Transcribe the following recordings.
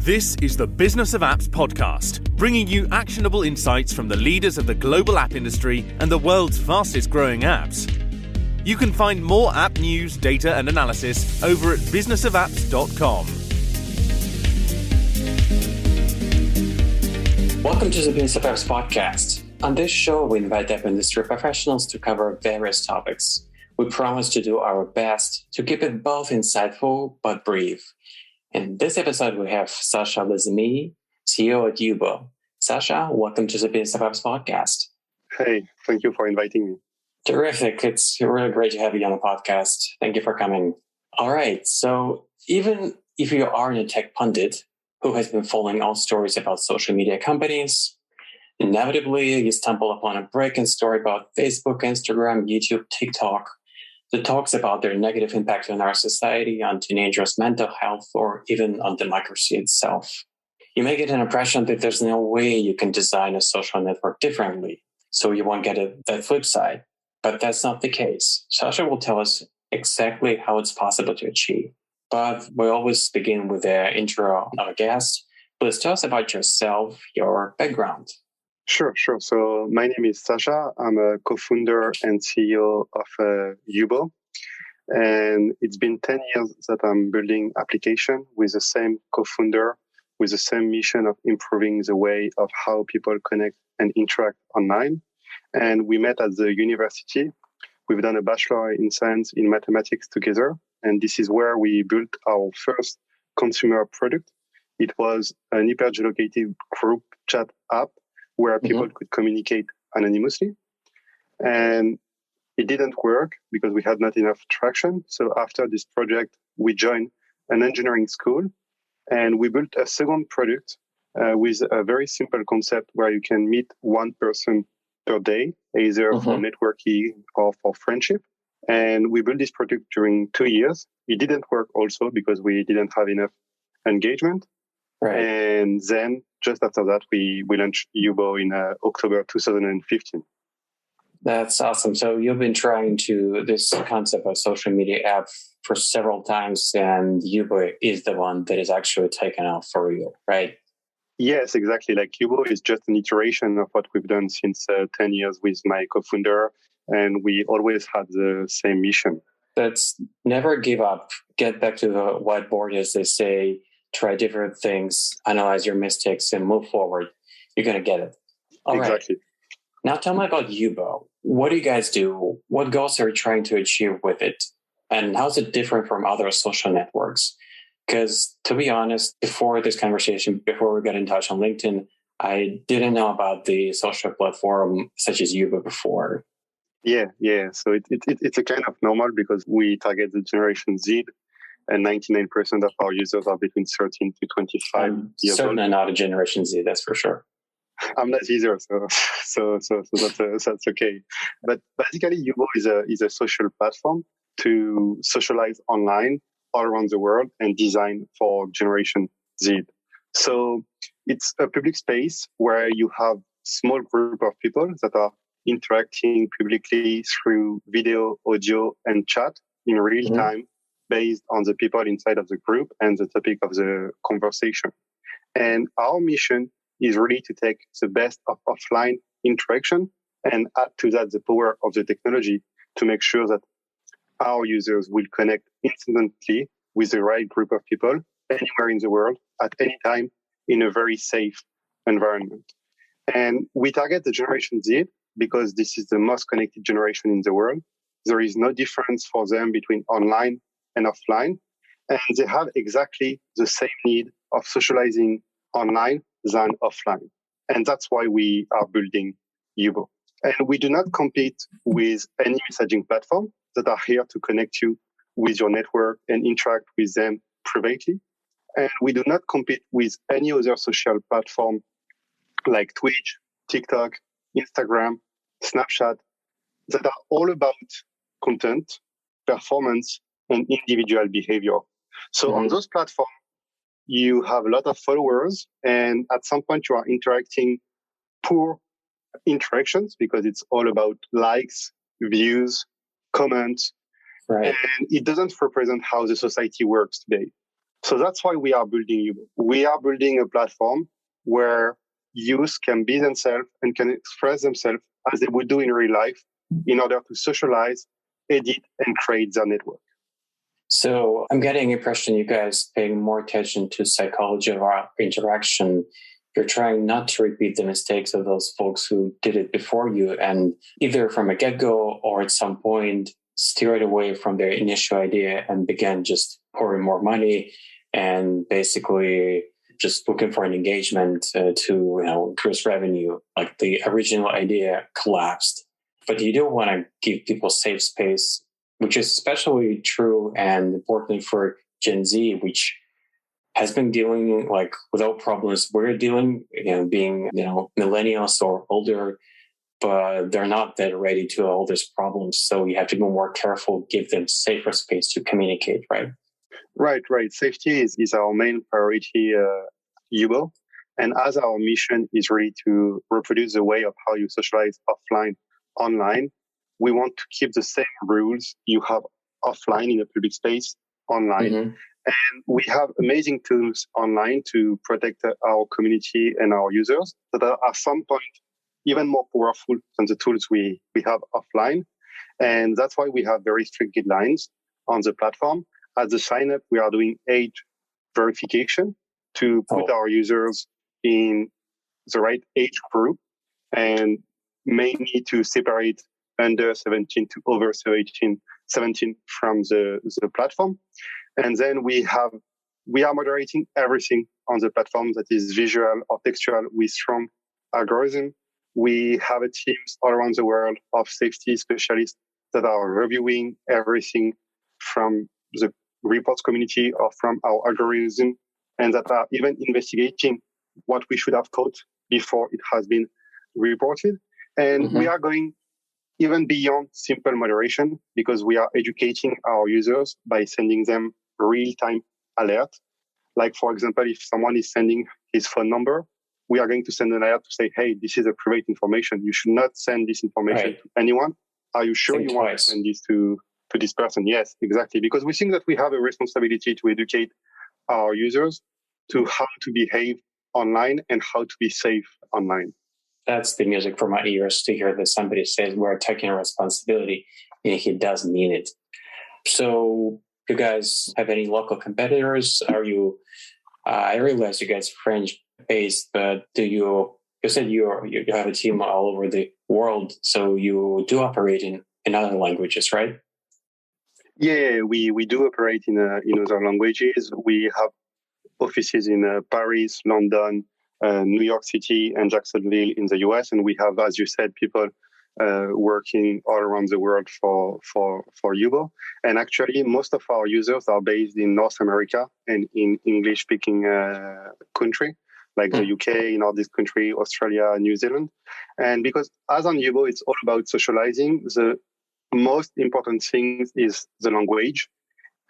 This is the Business of Apps podcast, bringing you actionable insights from the leaders of the global app industry and the world's fastest growing apps. You can find more app news, data and analysis over at businessofapps.com. Welcome to the Business of Apps podcast. On this show, we invite app industry professionals to cover various topics. We promise to do our best to keep it both insightful but brief. In this episode, we have Sacha Lazimi, CEO at Yubo. Sacha, welcome to the Business of Apps podcast. Hey, thank you for inviting me. Terrific. It's really great to have you on the podcast. Thank you for coming. All right. So even if you aren't a tech pundit who has been following all stories about social media companies, inevitably you stumble upon a breaking story about Facebook, Instagram, YouTube, TikTok that talks about their negative impact on our society, on teenagers' mental health, or even on democracy itself. You may get an impression that there's no way you can design a social network differently, so you won't get that flip side. But that's not the case. Sacha will tell us exactly how it's possible to achieve. But we always begin with the intro of a guest. Please tell us about yourself, your background. Sure. So my name is Sacha. I'm a co-founder and CEO of Yubo. And it's been 10 years that I'm building application with the same co-founder, with the same mission of improving the way of how people connect and interact online. And we met at the university. We've done a bachelor in science in mathematics together. And this is where we built our first consumer product. It was an hypergeolocated group chat app where people could communicate anonymously. And it didn't work because we had not enough traction. So after this project, we joined an engineering school and we built a second product with a very simple concept where you can meet one person per day, either for networking or for friendship. And we built this product during 2 years. It didn't work also because we didn't have enough engagement. Right. And then just after that, we launched Yubo in October 2015. That's awesome. So you've been trying this concept of social media app for several times, and Yubo is the one that is actually taken off for you, right? Yes, exactly. Like Yubo is just an iteration of what we've done since 10 years with my co-founder, and we always had the same mission. That's never give up. Get back to the whiteboard, as they say. Try different things, analyze your mistakes, and move forward. You're going to get it. All exactly. Right. Now tell me about Yubo. What do you guys do? What goals are you trying to achieve with it? And how's it different from other social networks? Because to be honest, before this conversation, before we got in touch on LinkedIn, I didn't know about the social platform such as Yubo before. Yeah. So it's a kind of normal because we target the Generation Z. And 99% of our users are between 13 to 25 years old. Certainly not a Generation Z, that's for sure. I'm not either, so that's okay. But basically, Yubo is a social platform to socialize online all around the world and design for Generation Z. So it's a public space where you have small group of people that are interacting publicly through video, audio, and chat in real time, based on the people inside of the group and the topic of the conversation. And our mission is really to take the best of offline interaction and add to that the power of the technology to make sure that our users will connect instantly with the right group of people anywhere in the world at any time in a very safe environment. And we target the Generation Z because this is the most connected generation in the world. There is no difference for them between online and offline, and they have exactly the same need of socializing online than offline. And that's why we are building Yubo. And we do not compete with any messaging platform that are here to connect you with your network and interact with them privately. And we do not compete with any other social platform like Twitch, TikTok, Instagram, Snapchat, that are all about content, performance, and individual behavior. So on those platforms, you have a lot of followers, and at some point you are interacting poor interactions because it's all about likes, views, comments, and it doesn't represent how the society works today. So that's why we are building Yubo. We are building a platform where youth can be themselves and can express themselves as they would do in real life in order to socialize, edit, and create their network. So I'm getting the impression you guys paying more attention to psychology of our interaction. You're trying not to repeat the mistakes of those folks who did it before you, and either from a get-go or at some point steered away from their initial idea and began just pouring more money and basically just looking for an engagement to increase revenue. Like the original idea collapsed. But you do want to give people safe space, which is especially true and important for Gen Z, which has been dealing without problems. We're dealing, being, millennials or older, but they're not that ready to all these problems. So you have to be more careful, give them safer space to communicate, right? Right. Safety is our main priority, Yubo. And as our mission is really to reproduce the way of how you socialize offline, online, we want to keep the same rules you have offline in a public space online. Mm-hmm. And we have amazing tools online to protect our community and our users that are at some point even more powerful than the tools we have offline. And that's why we have very strict guidelines on the platform. At the sign up, we are doing age verification to put our users in the right age group and mainly to separate under 17 to over 17 from the platform. And then we are moderating everything on the platform that is visual or textual with strong algorithm. We have teams all around the world of safety specialists that are reviewing everything from the reports community or from our algorithm, and that are even investigating what we should have caught before it has been reported. And we are going even beyond simple moderation because we are educating our users by sending them real-time alert. Like, for example, if someone is sending his phone number, we are going to send an alert to say, hey, this is a private information. You should not send this information to anyone. Are you sure you want to send this to this person? Yes, exactly. Because we think that we have a responsibility to educate our users to how to behave online and how to be safe online. That's the music for my ears to hear that somebody says we're taking a responsibility and he does mean it. So you guys have any local competitors? Are you, I realize you guys are French based, but you said you have a team all over the world. So you do operate in other languages, right? Yeah, we do operate in other languages. We have offices in Paris, London, New York City, and Jacksonville in the US. And we have, as you said, people working all around the world for Yubo. And actually, most of our users are based in North America and in English-speaking country, like the UK, Nordic country, Australia, New Zealand. And because as on Yubo, it's all about socializing, the most important thing is the language.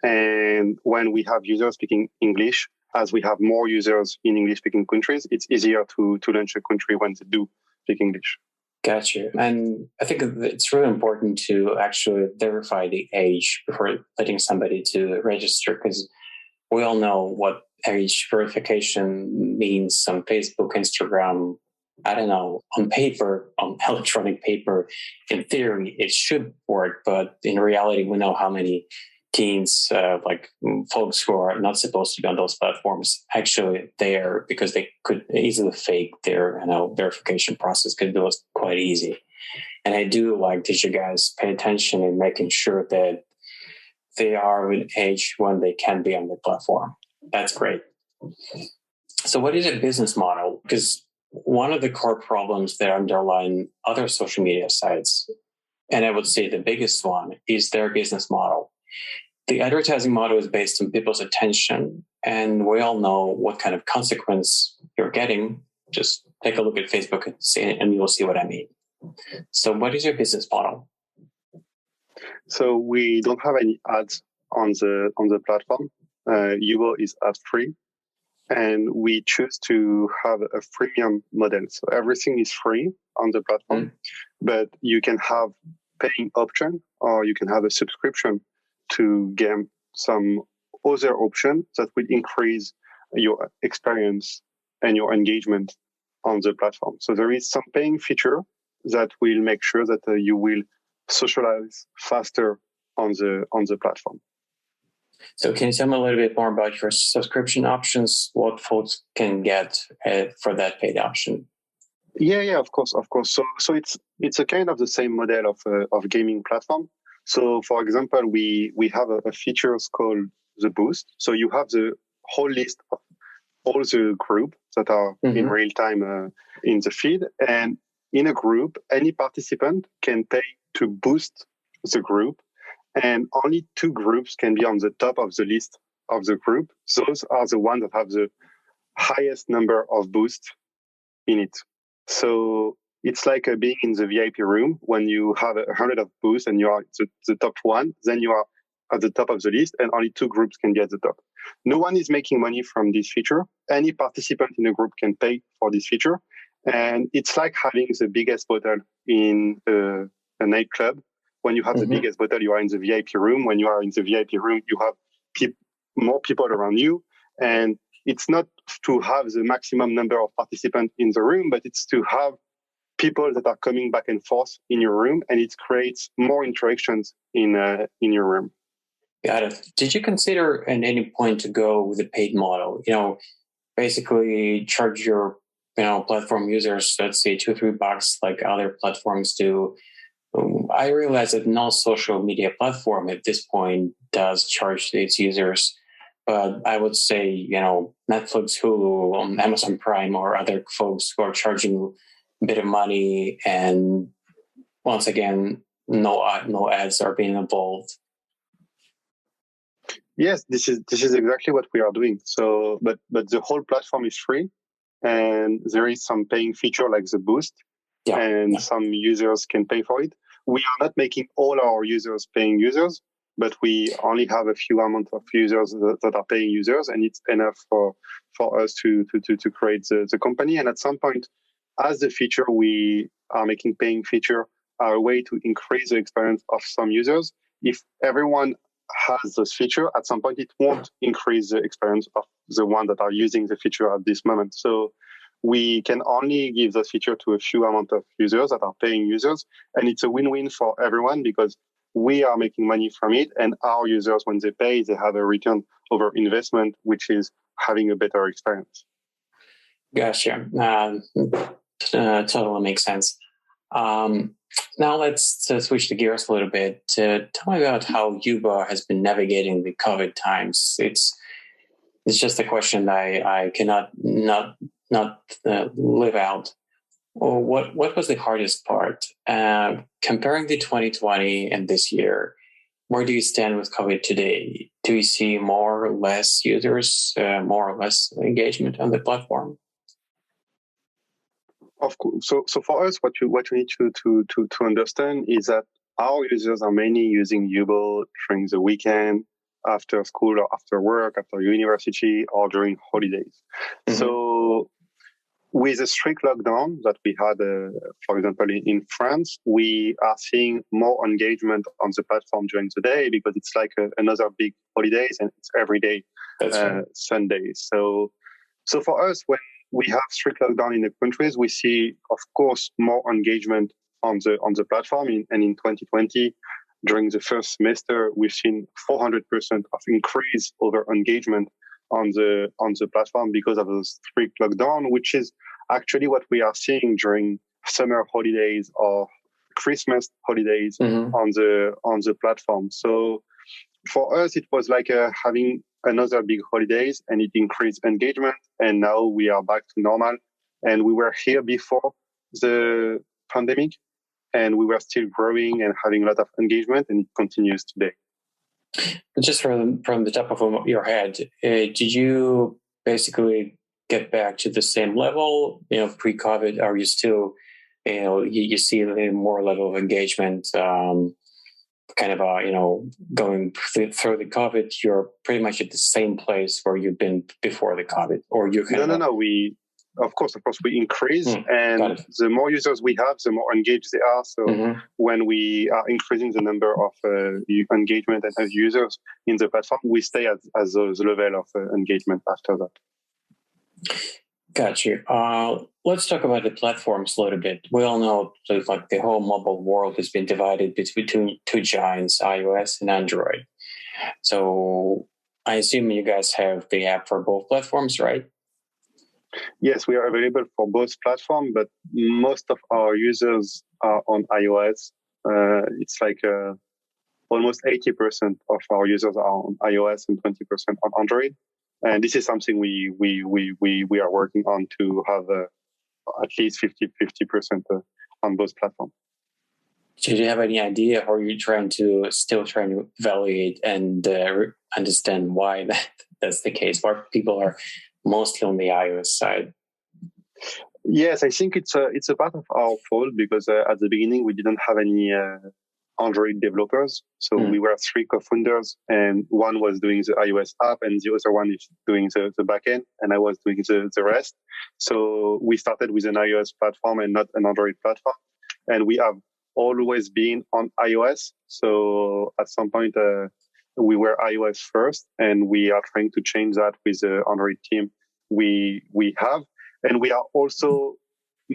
And when we have users speaking English, as we have more users in English-speaking countries, it's easier to launch a country when they do speak English. Gotcha. And I think it's really important to actually verify the age before letting somebody to register, because we all know what age verification means on Facebook, Instagram. I don't know, on paper, on electronic paper, in theory, it should work. But in reality, we know how many teens, like folks who are not supposed to be on those platforms, actually there because they could easily fake their verification process, could do it quite easy. And I do like that you guys pay attention in making sure that they are in age when they can be on the platform. That's great. So what is a business model? Because one of the core problems that underline other social media sites, and I would say the biggest one, is their business model. The advertising model is based on people's attention, and we all know what kind of consequence you're getting. Just take a look at Facebook and you will see what I mean. So what is your business model? So we don't have any ads on the platform. Yubo is ad free, and we choose to have a freemium model. So everything is free on the platform, but you can have paying option or you can have a subscription to gain some other options that will increase your experience and your engagement on the platform. So there is some paying feature that will make sure that you will socialize faster on the platform. So can you tell me a little bit more about your subscription options, what folks can get for that paid option? Yeah, of course. So it's a kind of the same model of gaming platform. So for example, we have a features called the boost. So you have the whole list of all the group that are in real time in the feed, and in a group, any participant can pay to boost the group, and only 2 groups can be on the top of the list of the group. Those are the ones that have the highest number of boosts in it. So it's like being in the VIP room when you have 100 of boosts and you are the top one, then you are at the top of the list and only 2 groups can be at the top. No one is making money from this feature. Any participant in a group can pay for this feature. And it's like having the biggest bottle in a nightclub. When you have the biggest bottle, you are in the VIP room. When you are in the VIP room, you have more people around you. And it's not to have the maximum number of participants in the room, but it's to have people that are coming back and forth in your room, and it creates more interactions in your room. Got it. Did you consider at any point to go with a paid model? Basically charge your platform users, let's say $2-3 like other platforms do. I realize that no social media platform at this point does charge its users, but I would say, Netflix, Hulu, Amazon Prime, or other folks who are charging a bit of money, and once again, no ads are being involved. Yes, this is exactly what we are doing. So, but the whole platform is free, and there is some paying feature like the boost, and some users can pay for it. We are not making all our users paying users, but we only have a few amount of users that are paying users, and it's enough for us to create the company. And at some point, as the feature we are making paying feature are a way to increase the experience of some users. If everyone has this feature, at some point it won't increase the experience of the one that are using the feature at this moment. So we can only give the feature to a few amount of users that are paying users, and it's a win-win for everyone because we are making money from it, and our users, when they pay, they have a return over investment, which is having a better experience. Gotcha. Totally makes sense. Now let's switch the gears a little bit. Tell me about how Yubo has been navigating the COVID times. It's just a question that I cannot not live out. What was the hardest part? Comparing the 2020 and this year, where do you stand with COVID today? Do you see more or less users, more or less engagement on the platform? Of course. So for us, what you need to understand is that our users are mainly using Yubo during the weekend, after school or after work, after university, or during holidays. So with a strict lockdown that we had, for example, in France, we are seeing more engagement on the platform during the day because it's like another big holidays and it's every day, Sundays. So for us, when we have strict lockdown in the countries, we see, of course, more engagement on the platform. And in 2020, during the first semester, we've seen 400% of increase over engagement on the platform because of the strict lockdown, which is actually what we are seeing during summer holidays or Christmas holidays on the platform. So for us, it was like having another big holidays, and it increased engagement. And now we are back to normal. And we were here before the pandemic, and we were still growing and having a lot of engagement, and it continues today. Just from the top of your head, did you basically get back to the same level, pre-COVID? Are you still, you see a more level of engagement, going through the COVID? You're pretty much at the same place where you've been before the COVID, or you No. Of course, we increase, Got and it. the more users we have, the more engaged they are. So when we are increasing the number of engagement and of users in the platform, we stay at the level of engagement after that. Got you. Let's talk about the platforms a little bit. We all know that like the whole mobile world has been divided between two giants, iOS and Android. So I assume you guys have the app for both platforms, right? Yes, we are available for both platforms, but most of our users are on iOS. It's like almost 80% of our users are on iOS and 20% on Android. And this is something we are working on to have at least 50% on both platforms. Do you have any idea, or are you trying to evaluate and understand why that's the case? Why people are mostly on the iOS side? Yes, I think it's a part of our fault because at the beginning we didn't have any Android developers. So we were 3 co-founders, and one was doing the iOS app and the other one is doing the backend, and I was doing the rest. So we started with an iOS platform and not an Android platform. And we have always been on iOS. So at some point, we were iOS first, and we are trying to change that with the Android team we have. And we are also,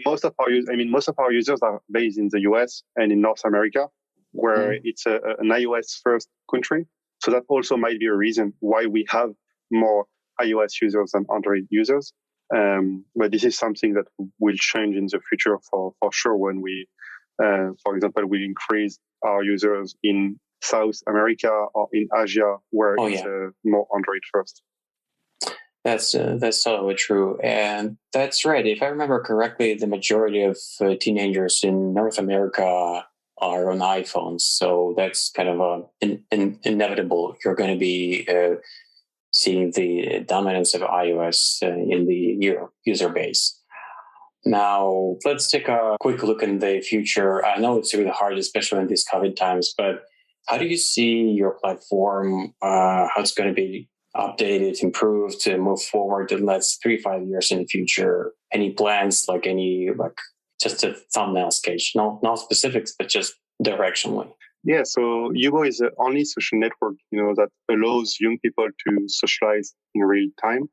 most of our users are based in the US and in North America, where it's an iOS first country. So that also might be a reason why we have more iOS users than Android users. But this is something that will change in the future for sure when we, for example, we increase our users in South America or in Asia, where it's more Android first. That's totally true. And that's right. If I remember correctly, the majority of teenagers in North America are on iPhones. So that's kind of inevitable. You're going to be seeing the dominance of iOS in the user base. Now, let's take a quick look in the future. I know it's really hard, especially in these COVID times, but how do you see your platform, how it's going to be updated, improved to move forward in let's 3-5 years in the future? Any plans, just a thumbnail sketch, not specifics, but just directionally? Yeah, so Yubo is the only social network, that allows young people to socialize in real time.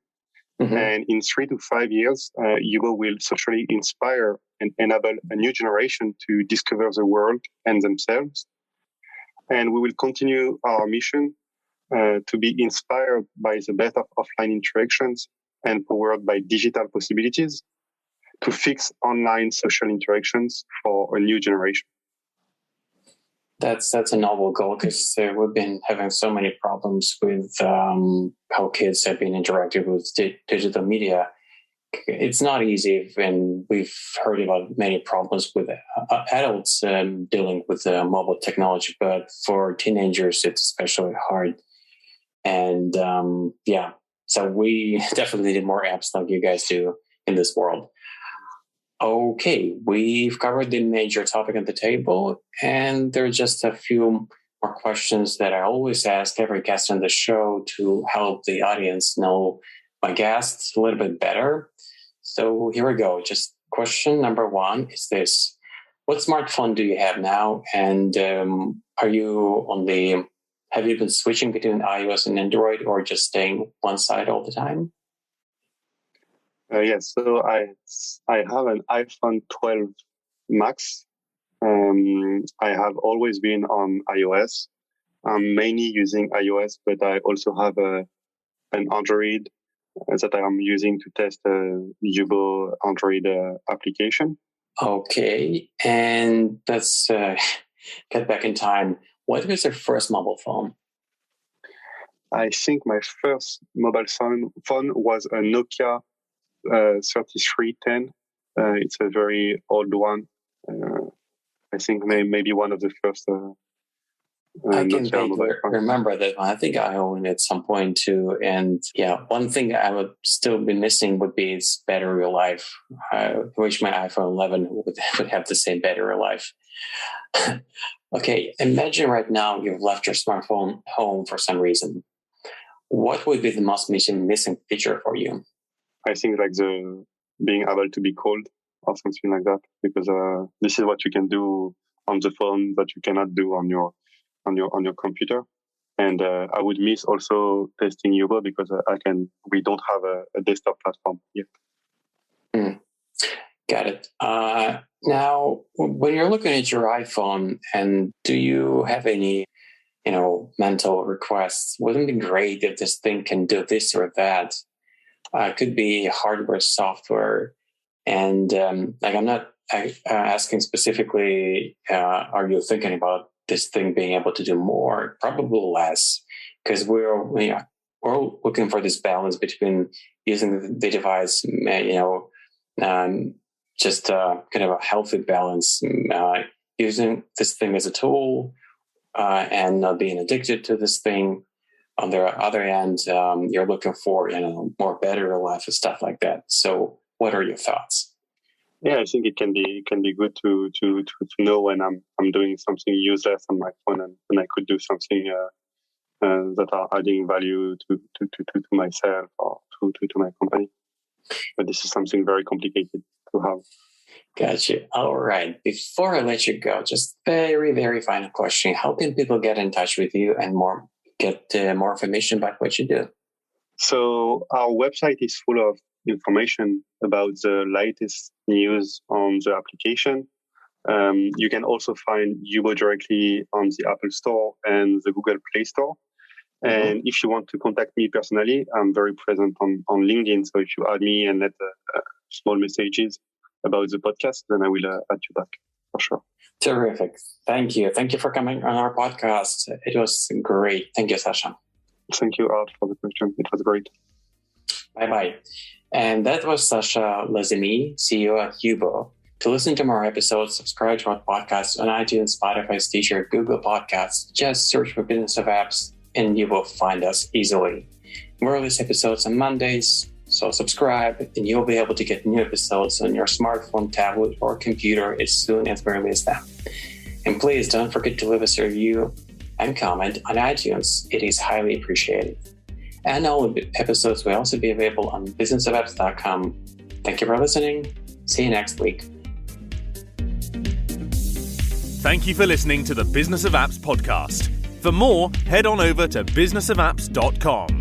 And in 3 to 5 years, Yubo will socially inspire and enable a new generation to discover the world and themselves. And we will continue our mission to be inspired by the best of offline interactions and powered by digital possibilities to fix online social interactions for a new generation. That's a novel goal, because we've been having so many problems with how kids have been interacting with digital media. It's not easy, and we've heard about many problems with adults dealing with mobile technology, but for teenagers, it's especially hard. And so we definitely need more apps like you guys do in this world. Okay, we've covered the major topic on the table, and there are just a few more questions that I always ask every guest on the show to help the audience know my guests a little bit better. So here we go. Just question number 1 is this: what smartphone do you have now? And have you been switching between iOS and Android, or just staying one side all the time? Yes, so I have an iPhone 12 Max. I have always been on iOS. I'm mainly using iOS, but I also have an Android that I'm using to test the Yubo Android application. Okay, and let's get back in time. What was your first mobile phone? I think my first mobile phone was a Nokia 3310. It's a very old one. I think maybe one of the first. I can remember that one. I think I owned it at some point too. And one thing I would still be missing would be its battery life. I wish my iPhone 11 would have the same battery life. Okay, imagine right now you've left your smartphone home for some reason. What would be the most missing feature for you? I think like the being able to be called or something like that, because this is what you can do on the phone that you cannot do on your computer. And I would miss also testing Yubo because we don't have a desktop platform yet. Got it. Now, when you're looking at your iPhone, and do you have any, mental requests? Wouldn't it be great if this thing can do this or that? It could be hardware, software, and I'm not asking specifically. Are you thinking about this thing being able to do more? Probably less, because we're looking for this balance between using the device, just kind of a healthy balance, using this thing as a tool and not being addicted to this thing. On the other end, you're looking for more battery life and stuff like that. So, what are your thoughts? Yeah, I think it can be good to know when I'm doing something useless on my phone and I could do something that are adding value to myself or to my company. But this is something very complicated to have. Gotcha. All right. Before I let you go, just very, very final question. How can people get in touch with you and get more information about what you do? So our website is full of information about the latest news on the application. You can also find Yubo directly on the Apple Store and the Google Play Store. And if you want to contact me personally, I'm very present on LinkedIn. So if you add me and let small messages about the podcast, then I will add you back for sure. Terrific. Thank you. Thank you for coming on our podcast. It was great. Thank you, Sacha. Thank you, Art, for the question. It was great. Bye-bye. And that was Sacha Lazimi, CEO at Yubo. To listen to more episodes, subscribe to our podcast on iTunes, Spotify, Stitcher, Google Podcasts. Just search for Business of Apps and you will find us easily. We release episodes on Mondays, so subscribe and you'll be able to get new episodes on your smartphone, tablet, or computer as soon as we release them. And please don't forget to leave us a review and comment on iTunes. It is highly appreciated. And all episodes will also be available on businessofapps.com. Thank you for listening. See you next week. Thank you for listening to the Business of Apps podcast. For more, head on over to businessofapps.com.